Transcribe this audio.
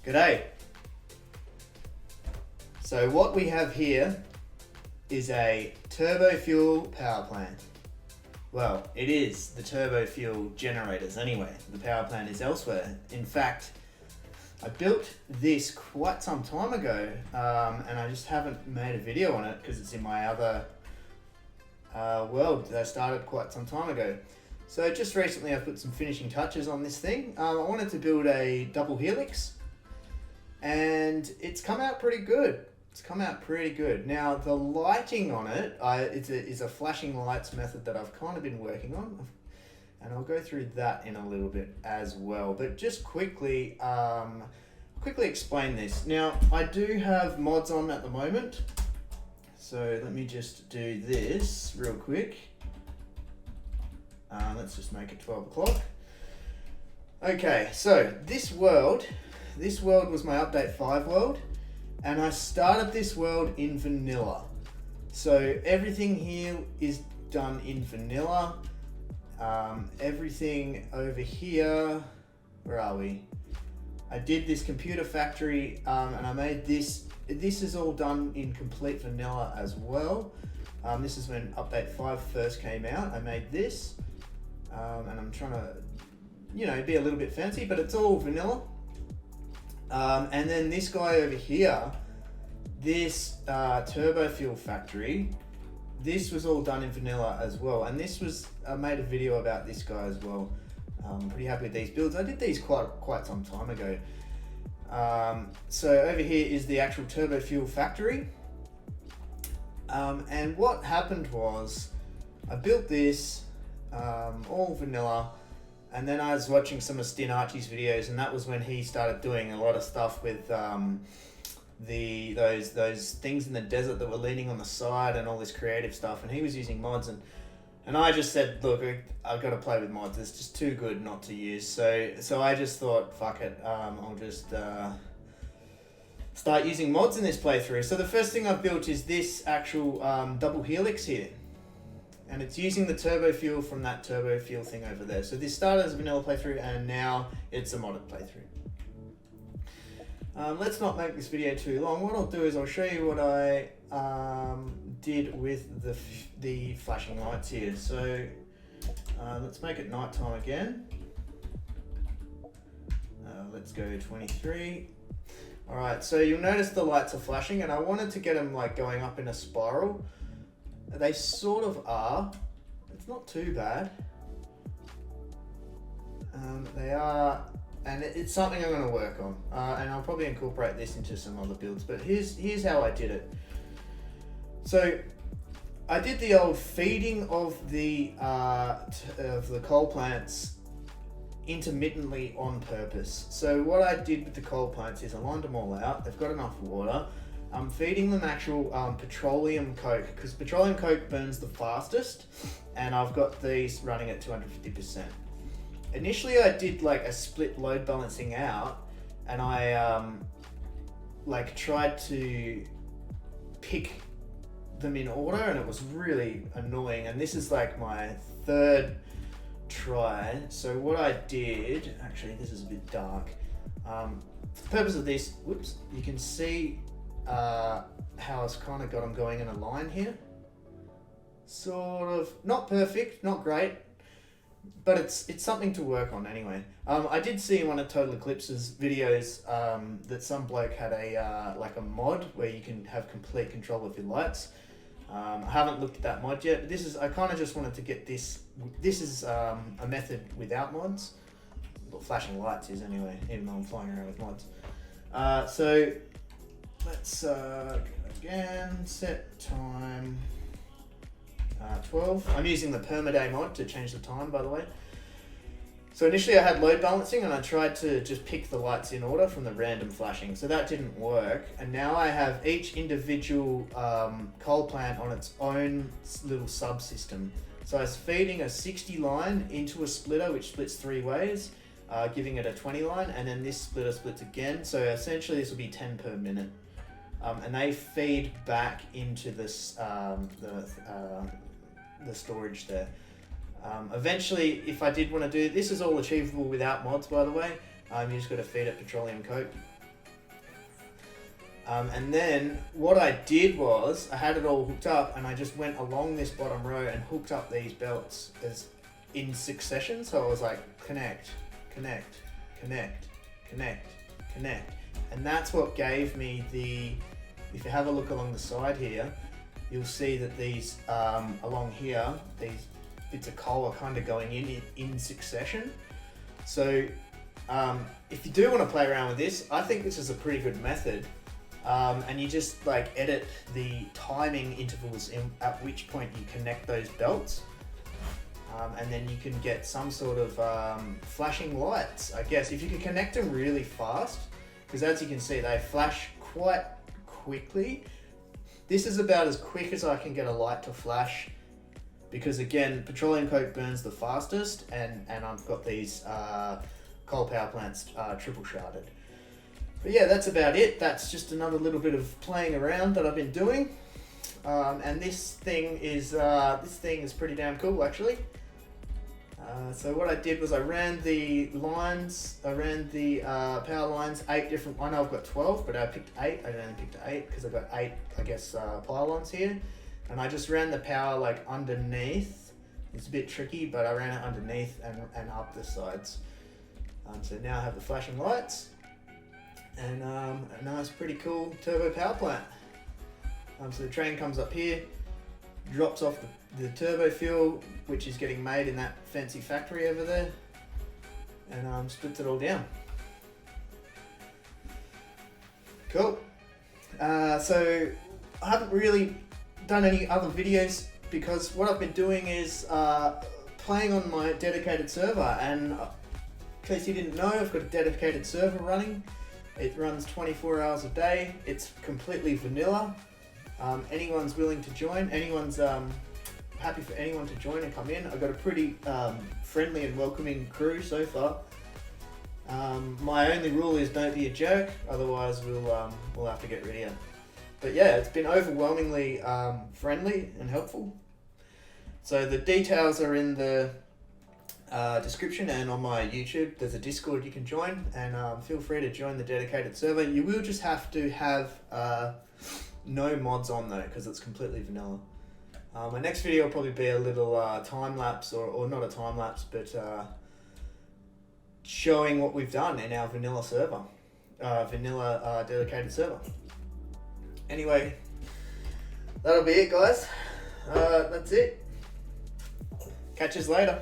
G'day. So what we have here is a turbo fuel power plant. Well, it is the turbo fuel generators anyway. The power plant is elsewhere. In fact, I built this quite some time ago and I just haven't made a video on it because it's in my other world that I started quite some time ago. So just recently I put some finishing touches on this thing. I wanted to build a double helix and it's come out pretty good. Now the lighting on it is a flashing lights method that I've kind of been working on, and I'll go through that in a little bit as well. But just quickly explain this. Now I do have mods on at the moment, so let me just do this real quick. Let's just make it 12 o'clock. Okay, so this world was my update 5 world, and I started this world in vanilla. So everything here is done in vanilla. Everything over here, where are we? I did this computer factory and I made this. This is all done in complete vanilla as well. This is when update 5 first came out. I made this and I'm trying to, be a little bit fancy, but it's all vanilla. And then this guy over here, this turbo fuel factory, this was all done in vanilla as well. And this was, I made a video about this guy as well. I'm pretty happy with these builds. I did these quite some time ago. So over here is the actual turbo fuel factory. And what happened was I built this all vanilla. And then I was watching some of Stin Archie's videos, and that was when he started doing a lot of stuff with those things in the desert that were leaning on the side and all this creative stuff. And he was using mods, and I just said, look, I've got to play with mods. It's just too good not to use. So I just thought, fuck it, I'll just start using mods in this playthrough. So the first thing I've built is this actual double helix here. And it's using the turbo fuel from that turbo fuel thing over there. So this started as a vanilla playthrough and now it's a modded playthrough. Let's not make this video too long. What I'll do is I'll show you what I did with the flashing lights here. So let's make it nighttime again. Let's go 23. All right, so you'll notice the lights are flashing, and I wanted to get them like going up in a spiral. They sort of are. It's not too bad. They are, and it's something I'm going to work on. And I'll probably incorporate this into some other builds. But here's how I did it. So I did the old feeding of the coal plants intermittently on purpose. So what I did with the coal plants is I lined them all out. They've got enough water. I'm feeding them actual petroleum coke, because petroleum coke burns the fastest, and I've got these running at 250%. Initially I did like a split load balancing out, and I tried to pick them in order, and it was really annoying, and this is like my third try. So what I did, actually this is a bit dark, for the purpose of this, whoops, you can see how it's kind of got them going in a line here. Sort of, not perfect, not great, but it's something to work on anyway. I did see in one of Total Eclipse's videos that some bloke had a mod where you can have complete control of your lights. I haven't looked at that mod yet, but I kind of just wanted to get this. This is a method without mods. Well, flashing lights is anyway, even though I'm flying around with mods. So let's go again, set time 12. I'm using the permaday mod to change the time, by the way. So initially I had load balancing and I tried to just pick the lights in order from the random flashing. So that didn't work. And now I have each individual coal plant on its own little subsystem. So I was feeding a 60 line into a splitter which splits 3 ways, giving it a 20 line, and then this splitter splits again. So essentially this will be 10 per minute. And they feed back into this the storage there. Eventually, if I did want to do, this is all achievable without mods, by the way. You just got to feed it petroleum coke. And then what I did was I had it all hooked up, and I just went along this bottom row and hooked up these belts as in succession. So I was like connect, connect, connect, connect, connect. And that's what gave me the, if you have a look along the side here, you'll see that these along here, these bits of coal are kind of going in succession. So if you do want to play around with this, I think this is a pretty good method. And you just like edit the timing intervals at which point you connect those belts. And then you can get some sort of flashing lights, I guess. If you can connect them really fast, because as you can see, they flash quite quickly. This is about as quick as I can get a light to flash, because again, petroleum coke burns the fastest, and I've got these coal power plants triple sharded. But yeah, that's about it. That's just another little bit of playing around that I've been doing. And this thing is pretty damn cool, actually. So what I did was I ran the lines, power lines, 8 different, I know I've got 12, but I picked 8, I only picked 8 because I've got 8, I guess, pylons here. And I just ran the power like underneath. It's a bit tricky, but I ran it underneath and up the sides. So now I have the flashing lights and a nice pretty cool turbo power plant. So the train comes up here, drops off the turbo fuel, which is getting made in that fancy factory over there, and splits it all down. Cool. So I haven't really done any other videos because what I've been doing is playing on my dedicated server, and in case you didn't know, I've got a dedicated server running. It runs 24 hours a day. It's completely vanilla. Anyone's willing to join, anyone's happy for anyone to join and come in. I've got a pretty friendly and welcoming crew so far. My only rule is don't be a jerk, otherwise we'll have to get rid of you. But yeah, it's been overwhelmingly friendly and helpful. So the details are in the description and on my YouTube. There's a Discord you can join, and feel free to join the dedicated server. You will just have to have no mods on though, because it's completely vanilla. My next video will probably be a little time lapse, or not a time lapse, but showing what we've done in our vanilla server, dedicated server. Anyway, that'll be it, guys. That's it. Catch us later.